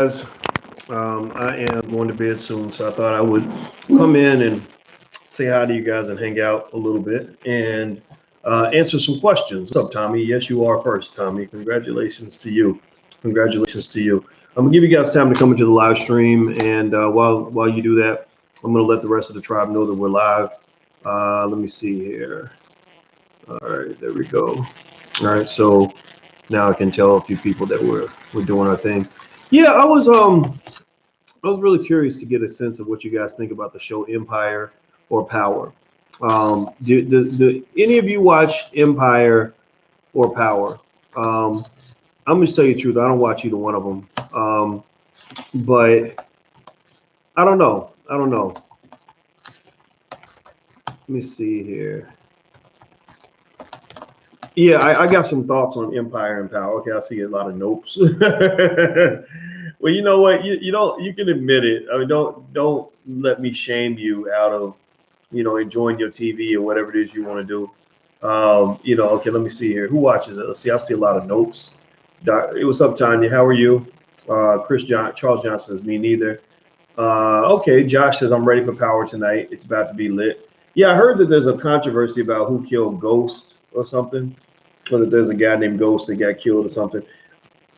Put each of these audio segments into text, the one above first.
Guys, I am going to bed soon, so I thought I would come in and say hi to you guys and hang out a little bit and answer some questions. What's up, Tommy? Yes, you are first, Tommy. Congratulations to you. Congratulations to you. I'm gonna give you guys time to come into the live stream, and while you do that, I'm gonna let the rest of the tribe know that we're live. Let me see here. All right, there we go. All right, so now I can tell a few people that we're doing our thing. Yeah, I was really curious to get a sense of what you guys think about the show Empire or Power. Do any of you watch Empire or Power? I'm gonna tell you the truth. I don't watch either one of them. But I don't know. I don't know. Let me see here. Yeah, I got some thoughts on Empire and Power. Okay, I see a lot of nopes. Well, you know what? You don't, you can admit it. I mean, don't let me shame you out of enjoying your TV or whatever it is you want to do. Okay, let me see here. Who watches it? Let's see. I see a lot of nopes. It was up, Tanya. How are you? Charles Johnson says me neither. Okay, Josh says I'm ready for Power tonight. It's about to be lit. Yeah, I heard that there's a controversy about who killed Ghost or something, or that there's a guy named Ghost that got killed or something.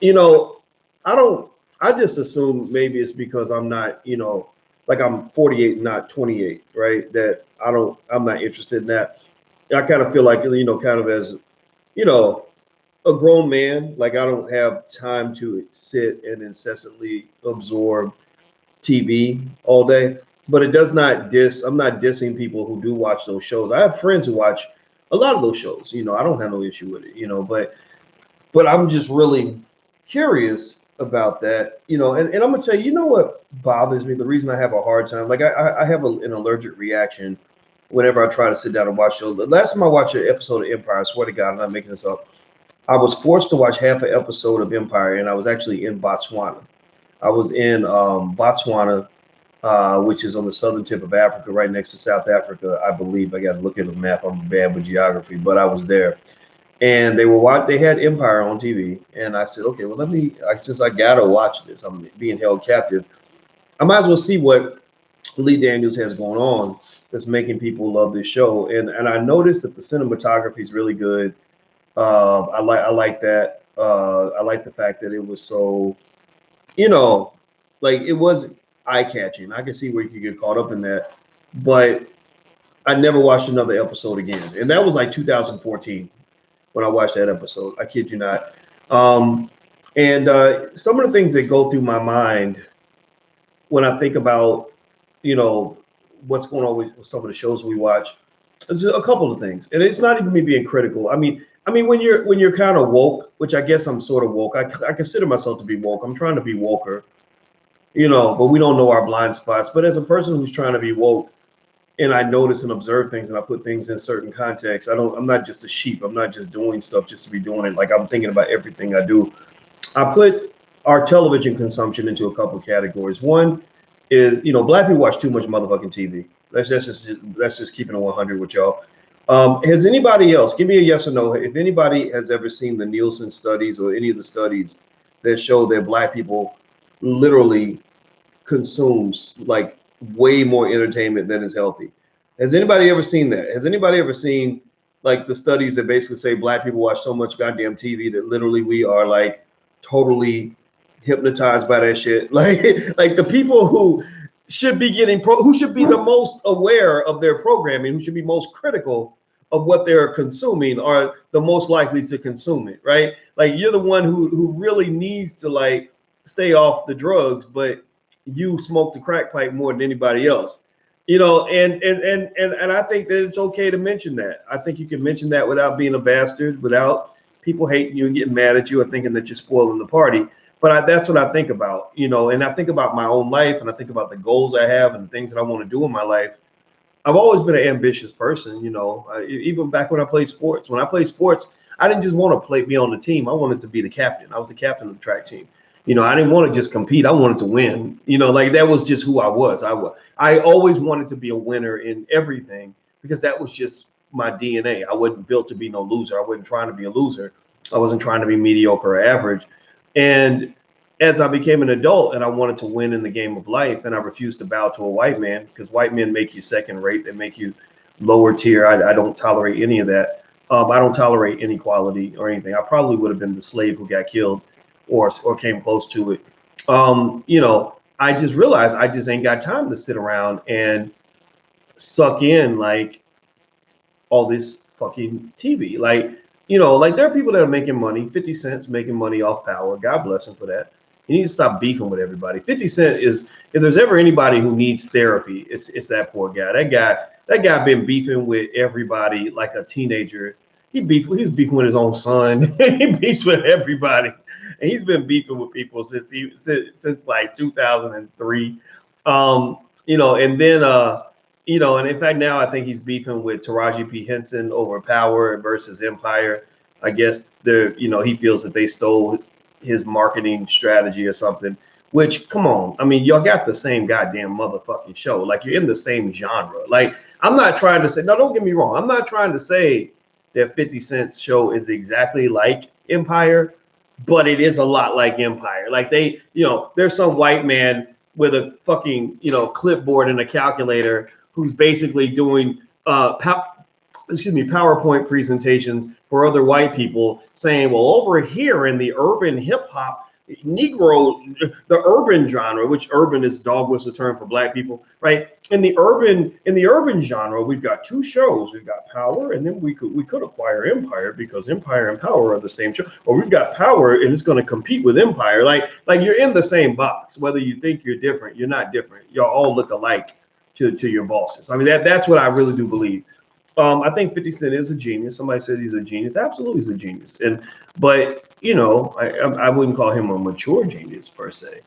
You know, I don't. I just assume maybe it's because I'm not, like I'm 48, not 28, right? That I'm not interested in that. I kind of feel like, kind of as, you know, a grown man, like I don't have time to sit and incessantly absorb TV all day. But it does not I'm not dissing people who do watch those shows. I have friends who watch a lot of those shows. I don't have no issue with it, but I'm just really curious about that, and I'm gonna tell you, what bothers me, the reason I have a hard time, like I have an allergic reaction whenever I try to sit down and watch shows. The last time I watched an episode of Empire, I swear to God, I'm not making this up, I was forced to watch half an episode of Empire, and I was actually in Botswana. I was in Botswana, which is on the southern tip of Africa, right next to South Africa, I believe. I got to look at the map. I'm bad with geography, but I was there. And they had Empire on TV, and I said, okay, well, since I gotta watch this, I'm being held captive. I might as well see what Lee Daniels has going on that's making people love this show. And I noticed that the cinematography is really good. I like that. I like the fact that it was so, you know, like it was eye catching. I can see where you could get caught up in that, but I never watched another episode again, and that was like 2014 when I watched that episode. I kid you not. And some of the things that go through my mind when I think about, you know, what's going on with some of the shows we watch, is a couple of things. And it's not even me being critical. I mean, when you're kind of woke, which I guess I'm sort of woke. I consider myself to be woke. I'm trying to be woker, but we don't know our blind spots. But as a person who's trying to be woke, and I notice and observe things and I put things in certain contexts. I'm not just a sheep. I'm not just doing stuff just to be doing it. Like I'm thinking about everything I do. I put our television consumption into a couple of categories. One is, black people watch too much motherfucking TV. That's just keeping it 100 with y'all. Has anybody else, give me a yes or no, if anybody has ever seen the Nielsen studies or any of the studies that show that black people literally consumes like way more entertainment than is healthy? Has anybody ever seen that? Has anybody ever seen like the studies that basically say black people watch so much goddamn TV that literally we are like totally hypnotized by that shit? Like the people who should be who should be the most aware of their programming, who should be most critical of what they're consuming, are the most likely to consume it, right? Like you're the one who really needs to like stay off the drugs, but you smoke the crack pipe more than anybody else, and I think that it's okay to mention that. I think you can mention that without being a bastard, without people hating you and getting mad at you or thinking that you're spoiling the party. But that's what I think about, and I think about my own life, and I think about the goals I have and the things that I want to do in my life. I've always been an ambitious person, even back when I played sports. When I played sports, I didn't just want to be on the team. I wanted to be the captain. I was the captain of the track team. I didn't want to just compete. I wanted to win. Like that was just who I was. I always wanted to be a winner in everything because that was just my DNA. I wasn't built to be no loser. I wasn't trying to be a loser. I wasn't trying to be mediocre or average. And as I became an adult and I wanted to win in the game of life, and I refused to bow to a white man, because white men make you second rate. They make you lower tier. I don't tolerate any of that. I don't tolerate inequality or anything. I probably would have been the slave who got killed or came close to it. I just realized I just ain't got time to sit around and suck in like all this fucking TV. Like there are people that are making money. 50 Cent's making money off Power. God bless him for that. You need to stop beefing with everybody. 50 Cent is, if there's ever anybody who needs therapy, it's that poor guy. That guy been beefing with everybody like a teenager. He was beefing with his own son. He beefs with everybody. And he's been beefing with people since like 2003. And then and in fact now I think he's beefing with Taraji P. Henson over Power versus Empire. I guess he feels that they stole his marketing strategy or something, which, come on, I mean, y'all got the same goddamn motherfucking show. Like, you're in the same genre. Like, I'm not trying to say, no, don't get me wrong, I'm not trying to say that 50 Cent's show is exactly like Empire, but it is a lot like Empire. Like, there's some white man with a fucking, clipboard and a calculator who's basically doing PowerPoint presentations for other white people, saying, well, over here in the urban hip hop Negro, the urban genre, which urban is dog whistle term for black people, right? In the urban genre, we've got two shows. We've got Power, and then we could acquire Empire, because Empire and Power are the same show. Or we've got Power, and it's going to compete with Empire. Like you're in the same box. Whether you think you're different, you're not different. Y'all all look alike to your bosses. I mean, that's what I really do believe. I think 50 Cent is a genius. Somebody said he's a genius. Absolutely, he's a genius. But I wouldn't call him a mature genius per se.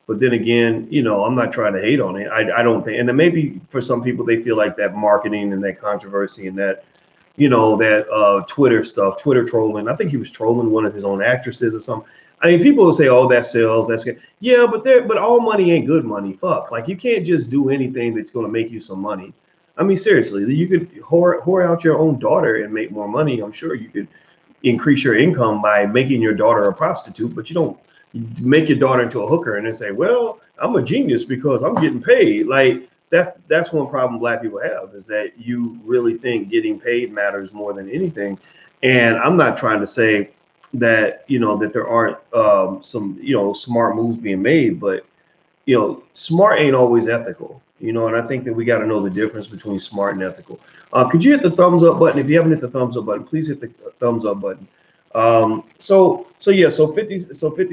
But then again, I'm not trying to hate on it. I don't think, and then maybe for some people they feel like that marketing and that controversy and that Twitter stuff, Twitter trolling. I think he was trolling one of his own actresses or something. I mean, people will say, "Oh, that sells. That's good." Yeah, but all money ain't good money. Fuck, like you can't just do anything that's going to make you some money. I mean, seriously, you could whore out your own daughter and make more money. I'm sure you could increase your income by making your daughter a prostitute, but you don't make your daughter into a hooker and then say, well, I'm a genius because I'm getting paid. Like that's one problem black people have, is that you really think getting paid matters more than anything. And I'm not trying to say that, that there aren't some, smart moves being made, but smart ain't always ethical, and I think that we got to know the difference between smart and ethical. Could you hit the thumbs up button? If you haven't hit the thumbs up button, please hit the thumbs up button. So 50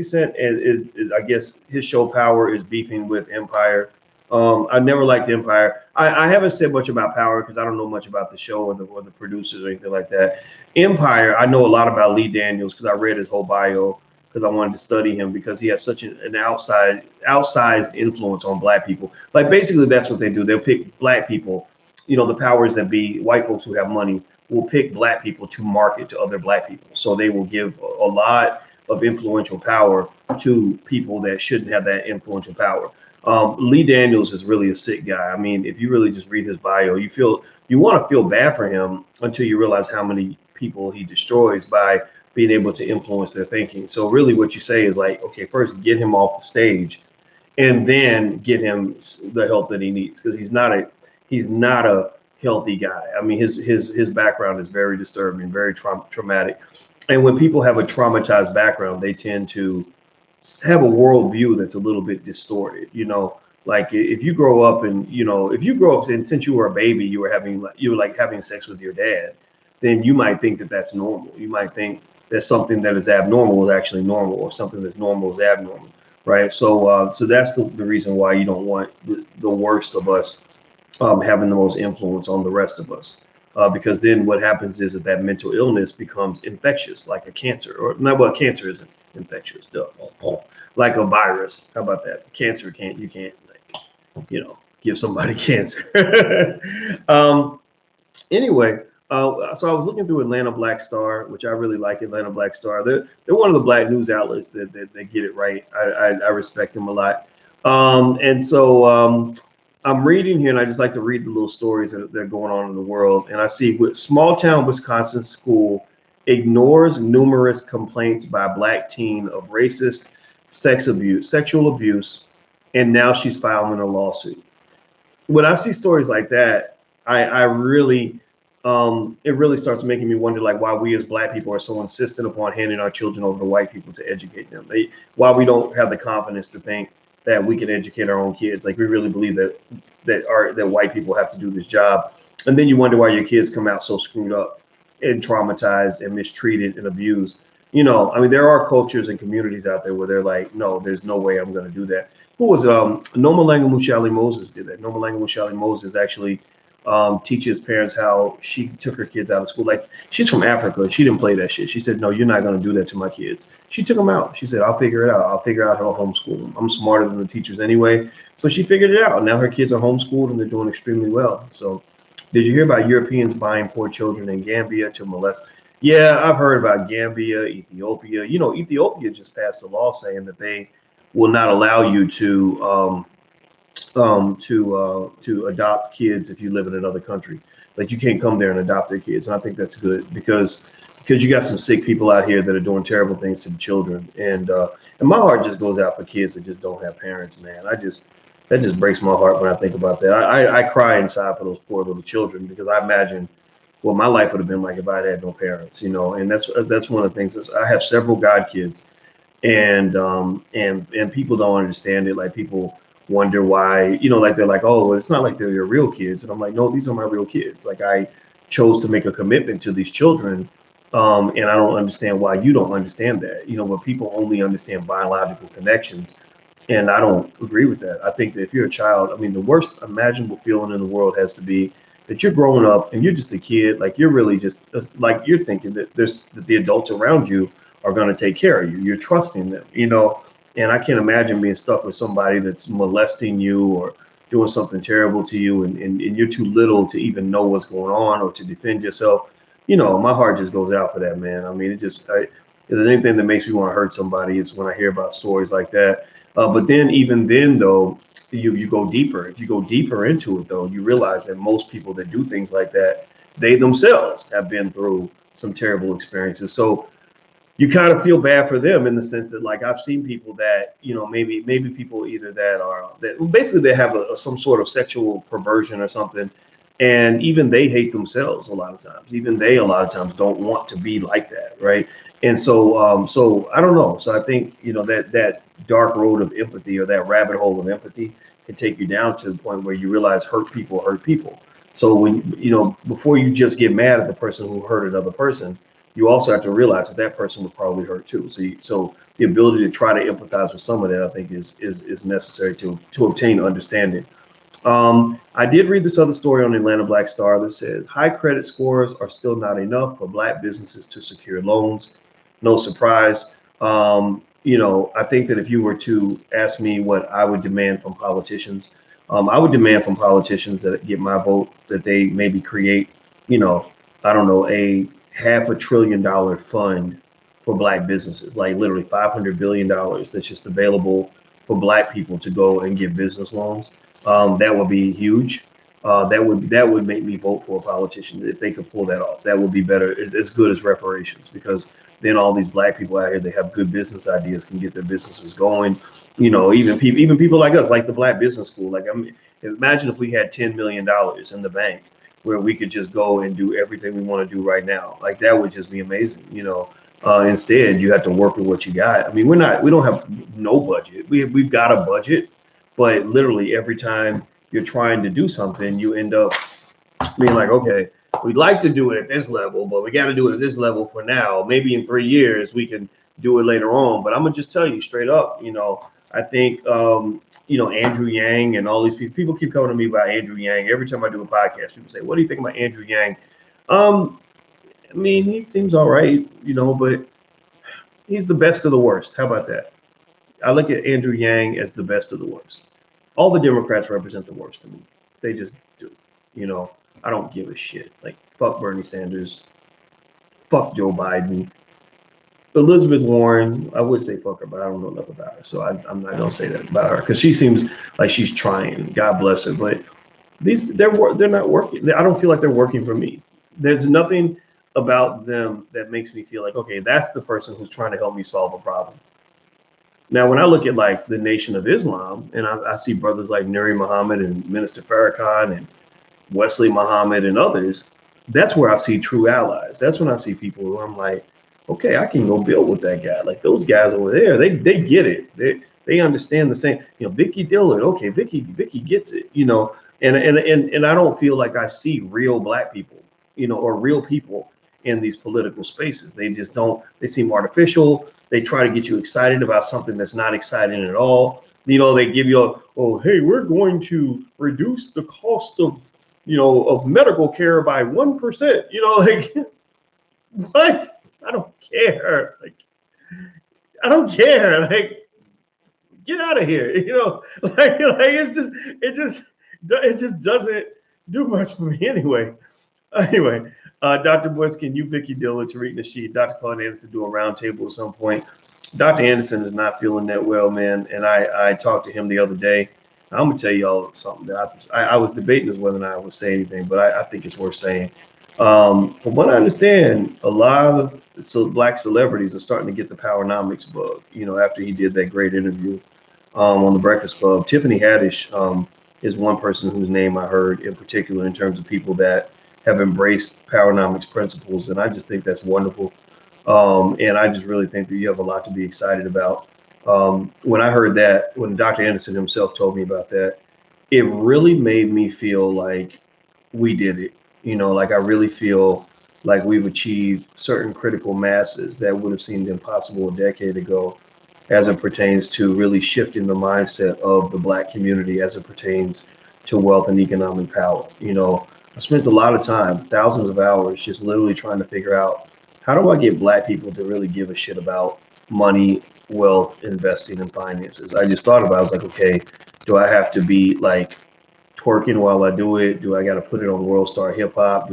Cent is I guess his show Power is beefing with Empire. I never liked Empire. I haven't said much about Power because I don't know much about the show or the producers or anything like that. Empire, I know a lot about Lee Daniels because I read his whole bio, because I wanted to study him, because he has such an outsized influence on black people. Like, basically that's what they do. They'll pick black people, the powers that be, white folks who have money will pick black people to market to other black people. So they will give a lot of influential power to people that shouldn't have that influential power. Lee Daniels is really a sick guy. I mean, if you really just read his bio, you want to feel bad for him until you realize how many people he destroys by being able to influence their thinking. So really what you say is like, okay, first get him off the stage and then get him the help that he needs, because he's not a healthy guy. I mean, his background is very disturbing, very traumatic. And when people have a traumatized background, they tend to have a worldview that's a little bit distorted. Like if you grow up and since you were a baby, you were having sex with your dad, then you might think that that's normal. You might think that something that is abnormal is actually normal, or something that's normal is abnormal, right? So that's the reason why you don't want the worst of us having the most influence on the rest of us, because then what happens is that mental illness becomes infectious, like a cancer, or not. Well, cancer isn't infectious, like a virus. How about that? Cancer you can't give somebody cancer. Anyway. So I was looking through Atlanta Black Star, which I really like. Atlanta Black Star. They're one of the black news outlets that get it right. I respect them a lot. And so I'm reading here, and I just like to read the little stories that are going on in the world. And I see with small town Wisconsin school ignores numerous complaints by black teen of racist sexual abuse, and now she's filing a lawsuit. When I see stories like that, I really, it really starts making me wonder, like, why we as Black people are so insistent upon handing our children over to white people to educate them. Why we don't have the confidence to think that we can educate our own kids. Like, we really believe that white people have to do this job. And then you wonder why your kids come out so screwed up and traumatized and mistreated and abused. I mean, there are cultures and communities out there where they're like, no, there's no way I'm going to do that. Who was Nomalanga Mushali Moses did that. Nomalanga Mushali Moses actually teaches parents how she took her kids out of school. Like, she's from Africa. She didn't play that shit. She said, no, you're not going to do that to my kids. She took them out. She said, I'll figure it out. I'll figure out how to homeschool them. I'm smarter than the teachers anyway. So she figured it out. Now her kids are homeschooled and they're doing extremely well. So did you hear about Europeans buying poor children in Gambia to molest? Yeah, I've heard about Gambia, Ethiopia. Ethiopia just passed a law saying that they will not allow you to adopt kids if you live in another country. Like, you can't come there and adopt their kids. And I think that's good because you got some sick people out here that are doing terrible things to the children. And my heart just goes out for kids that just don't have parents, man. That just breaks my heart when I think about that. I cry inside for those poor little children because I imagine what my life would have been like if I had no parents, and that's one of the things. I have several god kids, and people don't understand it. Like, people wonder why, like, they're like, oh, well, it's not like they're your real kids. And I'm like, no, these are my real kids. Like, I chose to make a commitment to these children. And I don't understand why you don't understand that, where people only understand biological connections. And I don't agree with that. I think that if you're a child, I mean, the worst imaginable feeling in the world has to be that you're growing up and you're just a kid. Like, you're really just like, you're thinking that that the adults around you are going to take care of you. You're trusting them, and I can't imagine being stuck with somebody that's molesting you or doing something terrible to you. And you're too little to even know what's going on or to defend yourself. My heart just goes out for that, man. I mean, if there's anything that makes me want to hurt somebody, it's when I hear about stories like that. But then, even then, though, you go deeper. If you go deeper into it, though, you realize that most people that do things like that, they themselves have been through some terrible experiences. So you kind of feel bad for them in the sense that, like, I've seen people that, maybe people either that basically they have some sort of sexual perversion or something. And even they hate themselves a lot of times. Even they a lot of times don't want to be like that, right? And so, so I don't know. So I think that dark road of empathy, or that rabbit hole of empathy, can take you down to the point where you realize hurt people hurt people. So when before you just get mad at the person who hurt another person, you also have to realize that person was probably hurt too. So the ability to try to empathize with some of that, I think, is necessary to obtain understanding. I did read this other story on the Atlanta Black Star that says high credit scores are still not enough for Black businesses to secure loans. No surprise. I think that if you were to ask me what I would demand from politicians, I would demand from politicians that get my vote that they maybe create, I don't know, a $500 billion fund for Black businesses, like literally $500 billion that's just available for Black people to go and get business loans. That would be huge. That would make me vote for a politician if they could pull that off. That would be better, as good as reparations, because then all these Black people out here, they have good business ideas, can get their businesses going. Even people like us, like the Black Business School. Like, imagine if we had $10 million in the bank where we could just go and do everything we want to do right now. Like, that would just be amazing. Instead, you have to work with what you got. I mean, we don't have no budget. We've got a budget, but literally every time you're trying to do something, you end up being like, okay, we'd like to do it at this level, but we got to do it at this level for now. Maybe in 3 years we can do it later on. But I'm gonna just tell you straight up, I think Andrew Yang and all these people keep coming to me about Andrew Yang. Every time I do a podcast, people say, what do you think about Andrew Yang? I mean, he seems all right, but he's the best of the worst. How about that? I look at Andrew Yang as the best of the worst. All the Democrats represent the worst to me. They just do. I don't give a shit. Like, fuck Bernie Sanders, fuck Joe Biden, Elizabeth Warren. I would say fuck her, but I don't know enough about her, so I'm not gonna say that about her because she seems like she's trying. God bless her, but they're not working. I don't feel like they're working for me. There's nothing about them that makes me feel like, okay, that's the person who's trying to help me solve a problem. Now, when I look at like the Nation of Islam, and I see brothers like Nuri Muhammad and Minister Farrakhan and Wesley Muhammad and others, that's where I see true allies. That's when I see people who I'm like, okay, I can go build with that guy. Like those guys over there, they get it. They understand the same. You know, Vicky Dillard. Okay, Vicky gets it. You know, and I don't feel like I see real black people, you know, or real people in these political spaces. They just don't. They seem artificial. They try to get you excited about something that's not exciting at all. You know, they give you a, oh, hey, we're going to reduce the cost of, you know, of medical care by 1%. You know, like what? I don't care. Like I don't care. Like get out of here. You know, like it just doesn't do much for me anyway. Anyway, Dr. Boyce, can you, Vicky Dillard, Tariq Nasheed, Dr. Claude Anderson do a roundtable at some point? Dr. Anderson is not feeling that well, man. And I talked to him the other day. I'm gonna tell y'all something that I was debating as whether or not I would say anything, but I think it's worth saying. From what I understand, a lot of black celebrities are starting to get the Powernomics bug. You know, after he did that great interview on the Breakfast Club, Tiffany Haddish is one person whose name I heard in particular in terms of people that have embraced Powernomics principles, and I just think that's wonderful. And I just really think that you have a lot to be excited about. When I heard that, when Dr. Anderson himself told me about that, it really made me feel like we did it. You know, like I really feel like we've achieved certain critical masses that would have seemed impossible a decade ago as it pertains to really shifting the mindset of the black community as it pertains to wealth and economic power. You know, I spent a lot of time, thousands of hours, just literally trying to figure out how do I get black people to really give a shit about money, wealth, investing, and finances. I just thought about it. I was like, okay, do I have to be like twerking while I do it? Do I got to put it on World Star Hip Hop?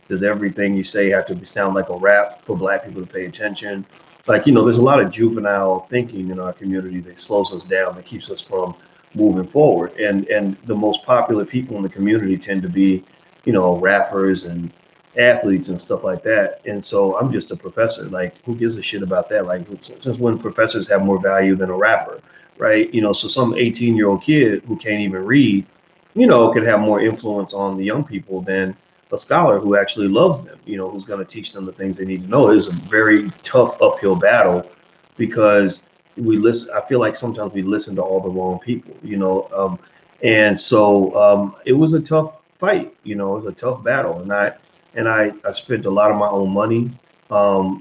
Does everything you say have to sound like a rap for black people to pay attention? Like, you know, there's a lot of juvenile thinking in our community that slows us down, that keeps us from moving forward. And the most popular people in the community tend to be, you know, rappers and athletes and stuff like that. And so I'm just a professor. Like, who gives a shit about that? Like, since when professors have more value than a rapper, right? You know, so some 18-year-old kid who can't even read, you know, could have more influence on the young people than a scholar who actually loves them, you know, who's going to teach them the things they need to know. It is a very tough uphill battle because we listen. I feel like sometimes we listen to all the wrong people, you know, and so it was a tough fight, you know, it was a tough battle. And I spent a lot of my own money,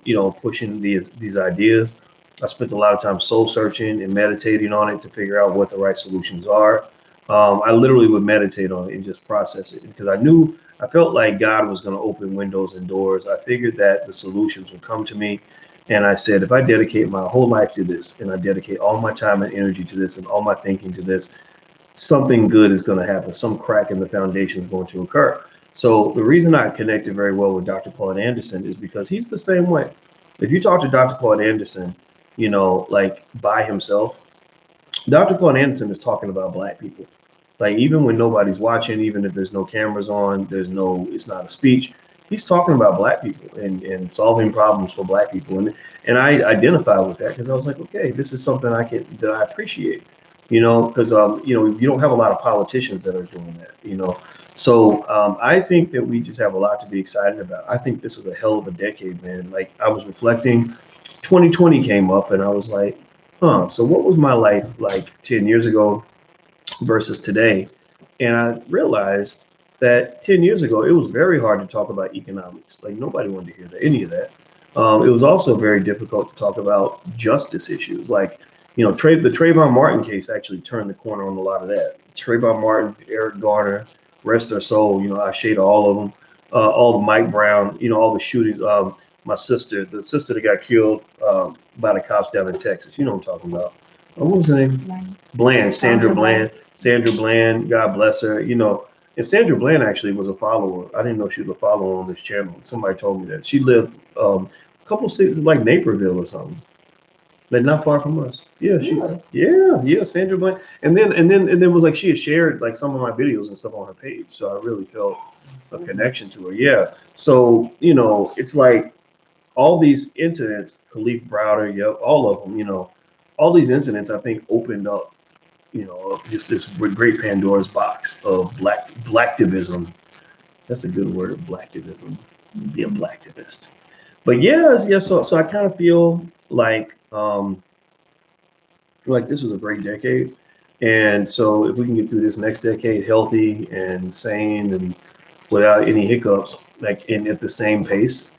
you know, pushing these ideas. I spent a lot of time soul searching and meditating on it to figure out what the right solutions are. I literally would meditate on it and just process it because I felt like God was going to open windows and doors. I figured that the solutions would come to me. And I said, if I dedicate my whole life to this and I dedicate all my time and energy to this and all my thinking to this, something good is going to happen. Some crack in the foundation is going to occur. So the reason I connected very well with Dr. Claude Anderson is because he's the same way. If you talk to Dr. Claude Anderson, you know, like by himself, Dr. Claude Anderson is talking about black people. Like even when nobody's watching, even if there's no cameras on, it's not a speech. He's talking about black people and solving problems for black people. And I identify with that because I was like, okay, this is something that I appreciate, you know, because you know, you don't have a lot of politicians that are doing that, you know. So I think that we just have a lot to be excited about. I think this was a hell of a decade, man. Like I was reflecting, 2020 came up and I was like, so what was my life like 10 years ago versus today? And I realized that 10 years ago, it was very hard to talk about economics. Like nobody wanted to hear any of that. It was also very difficult to talk about justice issues. Like, you know, the Trayvon Martin case actually turned the corner on a lot of that. Trayvon Martin, Eric Garner, rest their soul, you know, I shade all of them, all the Mike Brown, you know, all the shootings. My sister, the sister that got killed by the cops down in Texas, you know what I'm talking about. What was her name? Bland, Sandra Bland. Sandra Bland, God bless her. You know, and Sandra Bland actually was a follower. I didn't know she was a follower on this channel. Somebody told me that. She lived a couple of cities like Naperville or something. Like not far from us. Yeah, Sandra Bland. And then it was like she had shared like some of my videos and stuff on her page. So I really felt a connection to her. Yeah. So, you know, it's like all these incidents, Khalif Browder, all of them, you know, all these incidents, I think, opened up, just this great Pandora's box of blacktivism. That's a good word, blacktivism. Be a blacktivist. But yeah. So I kind of feel like this was a great decade. And so if we can get through this next decade healthy and sane and without any hiccups, like and at the same pace,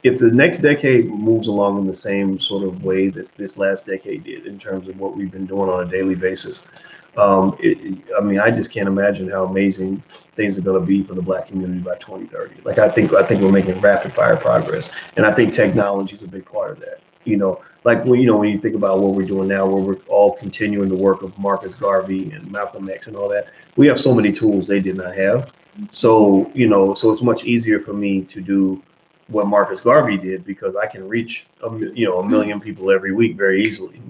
if the next decade moves along in the same sort of way that this last decade did in terms of what we've been doing on a daily basis, I mean, I just can't imagine how amazing things are going to be for the Black community by 2030. Like I think we're making rapid fire progress, and I think technology is a big part of that. Like when you think about what we're doing now, where we're all continuing the work of Marcus Garvey and Malcolm X and all that, we have so many tools they did not have. So it's much easier for me to do what Marcus Garvey did because I can reach a million people every week very easily.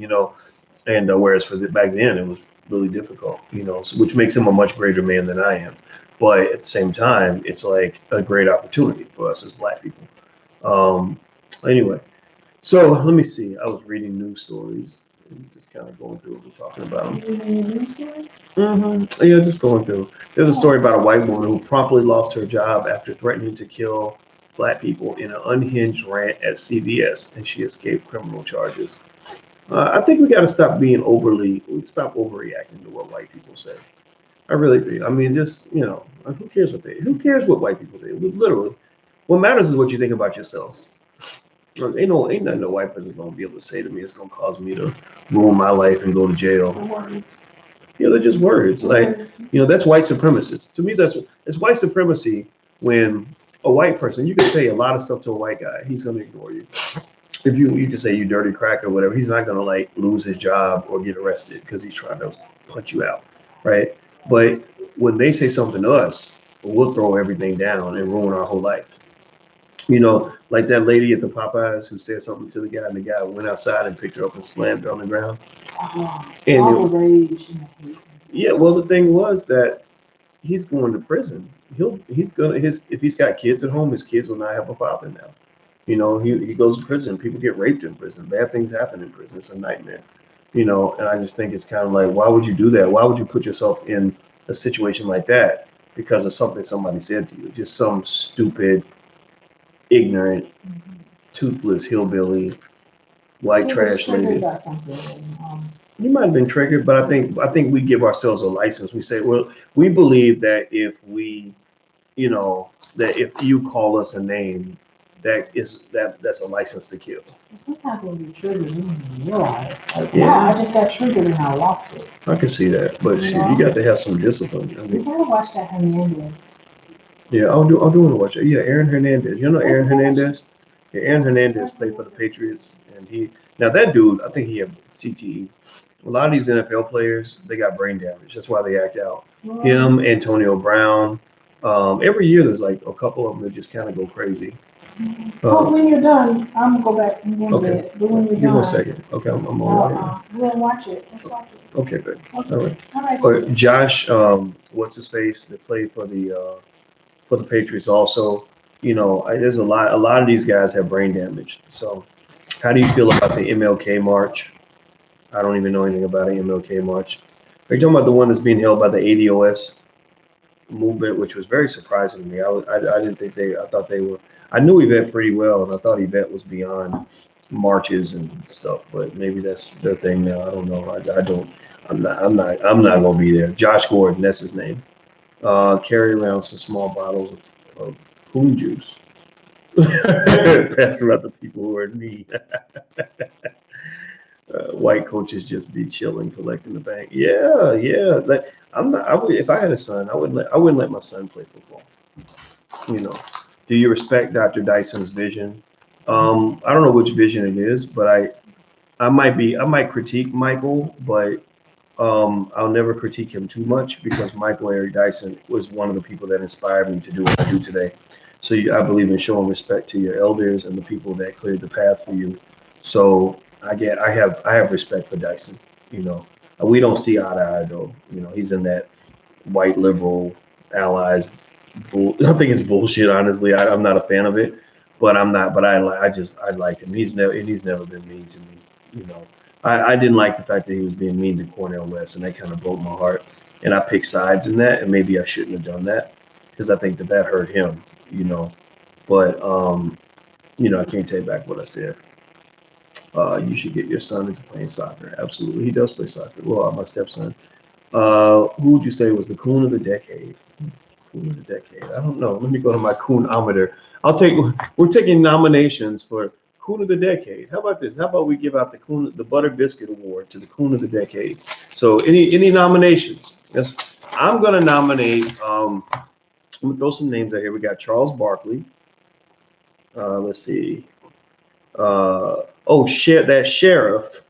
And whereas back then it was really difficult. So, which makes him a much greater man than I am. But at the same time, it's like a great opportunity for us as Black people. Anyway, so let me see. I was reading news stories and just kind of going through what we're talking about. Yeah, just going through. There's a story about a white woman who promptly lost her job after threatening to kill Black people in an unhinged rant at CVS, and she escaped criminal charges. I think we got to stop stop overreacting to what white people say. I really do. I mean, just who cares what white people say? Literally, what matters is what you think about yourself. Ain't nothing a white person's gonna be able to say to me. It's gonna cause me to ruin my life and go to jail. Words. They're just words. Like, that's white supremacist. To me, it's white supremacy when a white person, you can say a lot of stuff to a white guy, he's gonna ignore you. If you can say you dirty crack or whatever, he's not gonna like lose his job or get arrested because he's trying to punch you out, right? But when they say something to us, we'll throw everything down and ruin our whole life. Like that lady at the Popeyes who said something to the guy, and the guy went outside and picked her up and slammed her on the ground. Yeah, well, the thing was that he's going to prison. If he's got kids at home, his kids will not have a father now. He goes to prison. People get raped in prison. Bad things happen in prison. It's a nightmare. And I just think it's kind of like, why would you do that? Why would you put yourself in a situation like that because of something somebody said to you? Just some stupid, ignorant, toothless hillbilly, white trash lady. You might have been triggered, but I think we give ourselves a license. We say, well, we believe that if if you call us a name, that's a license to kill. Sometimes when you're triggered, you don't even realize. I just got triggered and I lost it. I can see that, but you got to have some discipline. I mean, you gotta watch that Hernandez. Yeah, I'll do want to watch it. Yeah, Aaron Hernandez. You know Aaron Hernandez? Yeah, Aaron Hernandez played for the Patriots, and now that dude, I think he had CTE. A lot of these NFL players, they got brain damage. That's why they act out. Him, Antonio Brown. Every year there's like a couple of them that just kind of go crazy. When you're done, I'm gonna go back and go to bed. But when you're Give me a second. Okay, I'm on right we'll watch it. Let's watch it. Okay, good. Okay. All right. Josh, what's his face that played for the Patriots also? There's a lot of these guys have brain damage. So how do you feel about the MLK March? I don't even know anything about an MLK March. Are you talking about the one that's being held by the ADOS movement, which was very surprising to me? I didn't think I thought they were. I knew Yvette pretty well, and I thought Yvette was beyond marches and stuff, but maybe that's their thing now. I don't know. I don't. I'm not gonna be there. Josh Gordon, that's his name. Carry around some small bottles of poon juice. Pass around to people who are in need. White coaches just be chilling, collecting the bank. Yeah. Like I'm not. I would if I had a son. I wouldn't let my son play football. Do you respect Dr. Dyson's vision? I don't know which vision it is, but I might critique Michael, but I'll never critique him too much because Michael Eric Dyson was one of the people that inspired me to do what I do today. So I believe in showing respect to your elders and the people that cleared the path for you. So I have respect for Dyson. We don't see eye to eye though. He's in that white liberal allies. I think it's bullshit. Honestly, I'm not a fan of it. But I'm not. But I like him. He's never been mean to me. I didn't like the fact that he was being mean to Cornell West, and that kind of broke my heart. And I picked sides in that, and maybe I shouldn't have done that because I think that hurt him, you know. But I can't take back what I said. You should get your son into playing soccer. Absolutely, he does play soccer. Well, my stepson. Who would you say was the coon of the decade? Coon of the decade. I don't know. Let me go to my coonometer. We're taking nominations for coon of the decade. How about this? How about we give out the Butter Biscuit Award to the coon of the decade? So any nominations? Yes, I'm gonna nominate. I'm gonna throw some names out here. We got Charles Barkley. Let's see. That sheriff.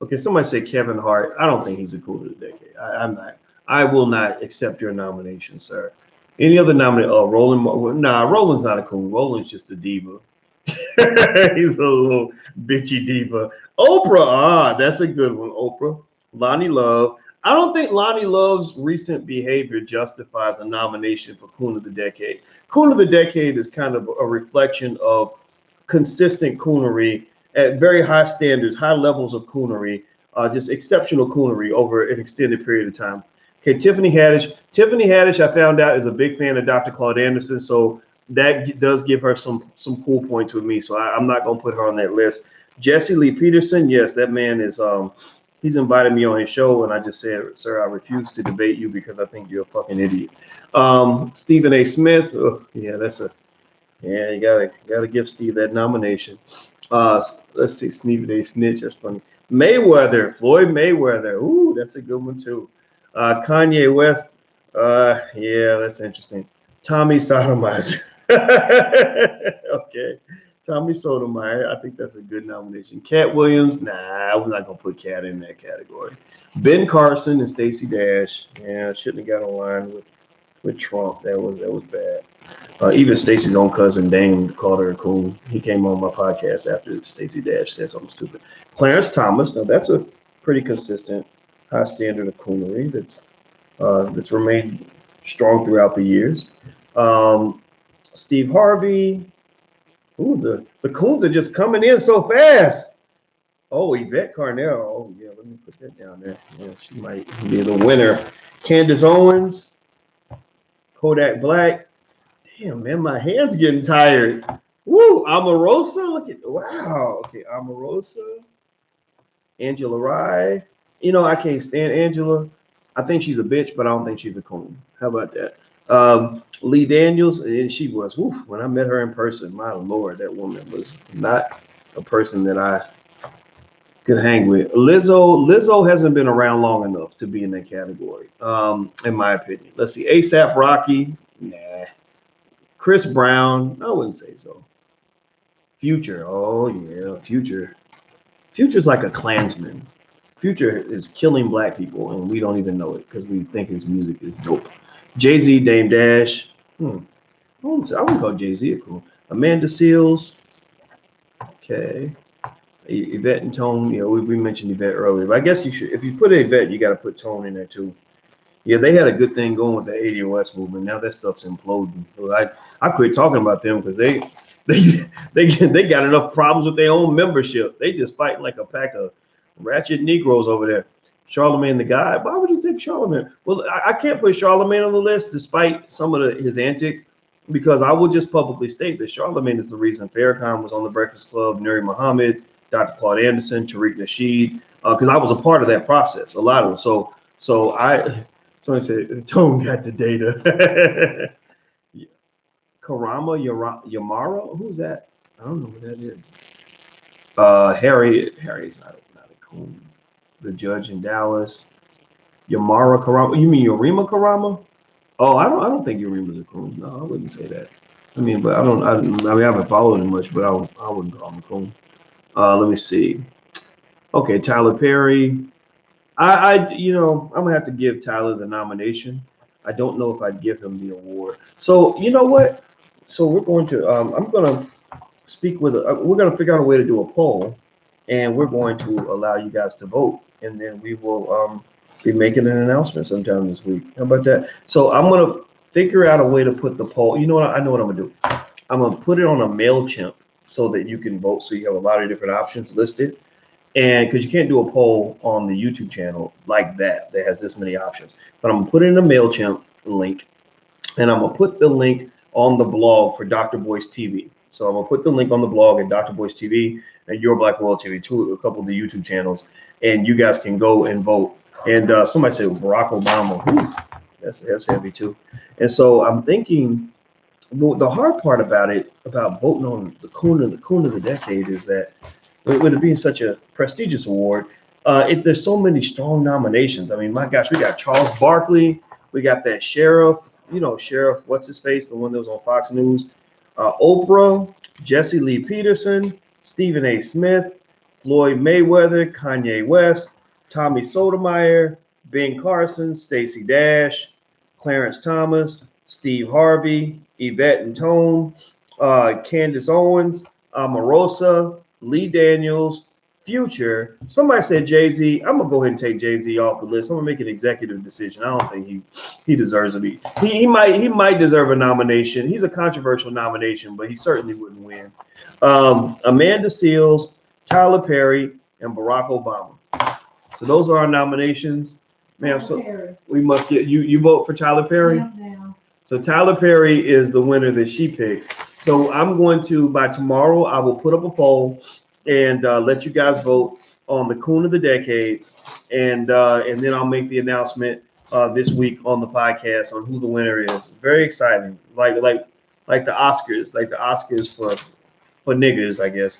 Okay, somebody say Kevin Hart. I don't think he's a coon of the decade. I'm not. I will not accept your nomination, sir. Any other nomination? Oh, Roland. Nah, Roland's not a coon. Roland's just a diva. He's a little bitchy diva. Oprah. That's a good one. Oprah. Lonnie Love. I don't think Lonnie Love's recent behavior justifies a nomination for Coon of the Decade. Coon of the Decade is kind of a reflection of consistent coonery at very high standards, high levels of coonery, just exceptional coonery over an extended period of time. Okay, Tiffany Haddish. Tiffany Haddish, I found out, is a big fan of Dr. Claude Anderson, so that does give her some cool points with me. So I'm not gonna put her on that list. Jesse Lee Peterson, yes, that man is. He's invited me on his show, and I just said, sir, I refuse to debate you because I think you're a fucking idiot. Stephen A. Smith, you gotta give Steve that nomination. Let's see, Stephen A. Snitch, that's funny. Floyd Mayweather, ooh, that's a good one too. Kanye West, yeah, that's interesting. Tommy Sotomayor. Okay. Tommy Sotomayor, I think that's a good nomination. Cat Williams, nah, we're not gonna put Cat in that category. Ben Carson and Stacey Dash, yeah, shouldn't have got on line with Trump. That was bad. Even Stacey's own cousin Dane called her a coon. He came on my podcast after Stacey Dash said something stupid. Clarence Thomas, now that's a pretty consistent high standard of coonery that's remained strong throughout the years. Steve Harvey. Ooh, the coons are just coming in so fast. Oh, Yvette Carnell. Oh, yeah, let me put that down there. Yeah, she might be the winner. Candace Owens, Kodak Black. Damn, man, my hand's getting tired. Woo, Omarosa. Wow. Okay, Omarosa. Angela Rye. I can't stand Angela. I think she's a bitch, but I don't think she's a coon. How about that? Lee Daniels, and she was, when I met her in person, my Lord, that woman was not a person that I could hang with. Lizzo hasn't been around long enough to be in that category, in my opinion. Let's see, ASAP Rocky, nah. Chris Brown, I wouldn't say so. Future, oh yeah, Future's like a Klansman. Future is killing black people, and we don't even know it because we think his music is dope. Jay-Z, Dame Dash. I wouldn't call Jay-Z a cool. Amanda Seales. Okay. Yvette and Tone. We mentioned Yvette earlier, but I guess you should. If you put Yvette, you got to put Tone in there too. Yeah, they had a good thing going with the ADOS movement. Now that stuff's imploding. So I quit talking about them because they got enough problems with their own membership. They just fighting like a pack of ratchet Negroes over there. Charlemagne the God. Why would you think Charlemagne? Well, I can't put Charlemagne on the list despite some of his antics, because I will just publicly state that Charlemagne is the reason Farrakhan was on the Breakfast Club, Nuri Muhammad, Dr. Claude Anderson, Tariq Nasheed, because I was a part of that process, a lot of it. So somebody said, Tone got the data. Karama Yamara? Who's that? I don't know who that is. Harry's not a coon. The judge in Dallas. Yamara Karama. You mean Yorima Karama? Oh, I don't think Yorima's a coon. No, I wouldn't say that. I mean, but I haven't followed him much, but I wouldn't call him a coon. Let me see. Okay, Tyler Perry. I'm gonna have to give Tyler the nomination. I don't know if I'd give him the award. So you know what? So we're going to I'm gonna speak with we're gonna figure out a way to do a poll, and we're going to allow you guys to vote, and then we will be making an announcement sometime this week. How about that? So I'm gonna figure out a way to put the poll. You know what? I know what I'm gonna do. I'm gonna put it on a MailChimp so that you can vote. So you have a lot of different options listed. And because you can't do a poll on the YouTube channel like that has this many options. But I'm gonna put in a MailChimp link, and I'm gonna put the link on the blog for Dr. Boyce TV. So I'm gonna put the link on the blog at Dr. Boyce TV and Your Black World TV, a couple of the YouTube channels, and you guys can go and vote. And somebody said Barack Obama. Whew, that's heavy too. And so I'm thinking, well, the hard part about voting on the coon of the decade is that with it being such a prestigious award, there's so many strong nominations. I mean, my gosh, we got Charles Barkley, we got that sheriff, Sheriff, what's his face, the one that was on Fox News, Oprah, Jesse Lee Peterson, Stephen A. Smith, Floyd Mayweather, Kanye West, Tommy Sotomayor, Ben Carson, Stacey Dash, Clarence Thomas, Steve Harvey, Yvette and Tone, Candace Owens, Omarosa, Lee Daniels, Future. Somebody said Jay-Z. I'm gonna go ahead and take Jay-Z off the list. I'm gonna make an executive decision. I don't think he deserves to be. He might deserve a nomination. He's a controversial nomination, but he certainly wouldn't win. Amanda Seales, Tyler Perry, and Barack Obama. So those are our nominations, ma'am. So we must get you vote for Tyler Perry. Yeah. So Tyler Perry is the winner that she picks. So I'm going to, by tomorrow, I will put up a poll and let you guys vote on the coon of the decade, and then I'll make the announcement this week on the podcast on who the winner is. It's very exciting, like the Oscars for niggers, I guess.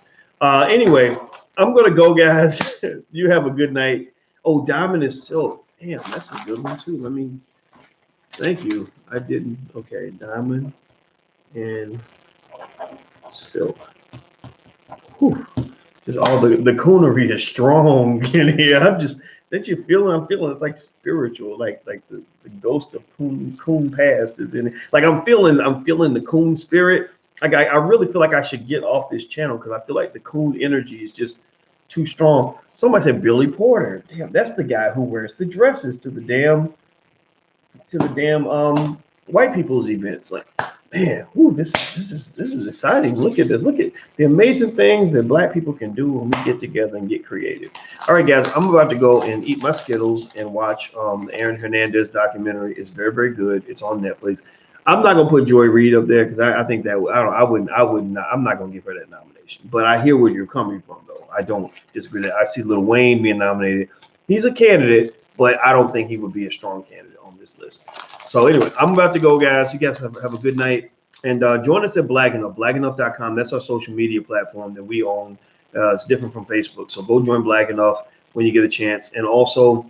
Anyway, I'm gonna go, guys. You have a good night. Oh, Diamond is Silk. Damn, that's a good one too. Thank you. I didn't. Okay, Diamond and Silk. Whew. Just all the coonery is strong in here. I'm feeling it's like spiritual, like the ghost of coon past is in it. Like I'm feeling the coon spirit. Like I really feel like I should get off this channel because I feel like the coon energy is just too strong. Somebody said Billy Porter. Damn, that's the guy who wears the dresses to the damn white people's events. Like, man, this is exciting. Look at this. Look at the amazing things that Black people can do when we get together and get creative. All right, guys, I'm about to go and eat my Skittles and watch the Aaron Hernandez documentary. It's very, very good. It's on Netflix. I'm not gonna put Joy Reid up there because I think that I'm not gonna give her that nomination. But I hear where you're coming from, though. I don't disagree that I see Lil Wayne being nominated. He's a candidate, but I don't think he would be a strong candidate on this list. So anyway, I'm about to go, guys. You guys have a good night. And join us at blackenough.com. That's our social media platform that we own. It's different from Facebook. So go join Black Enough when you get a chance. And also,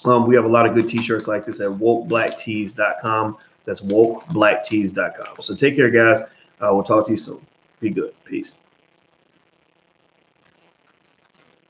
we have a lot of good t-shirts like this at wokeblacktees.com. That's wokeblacktees.com. So take care, guys. We'll talk to you soon. Be good. Peace.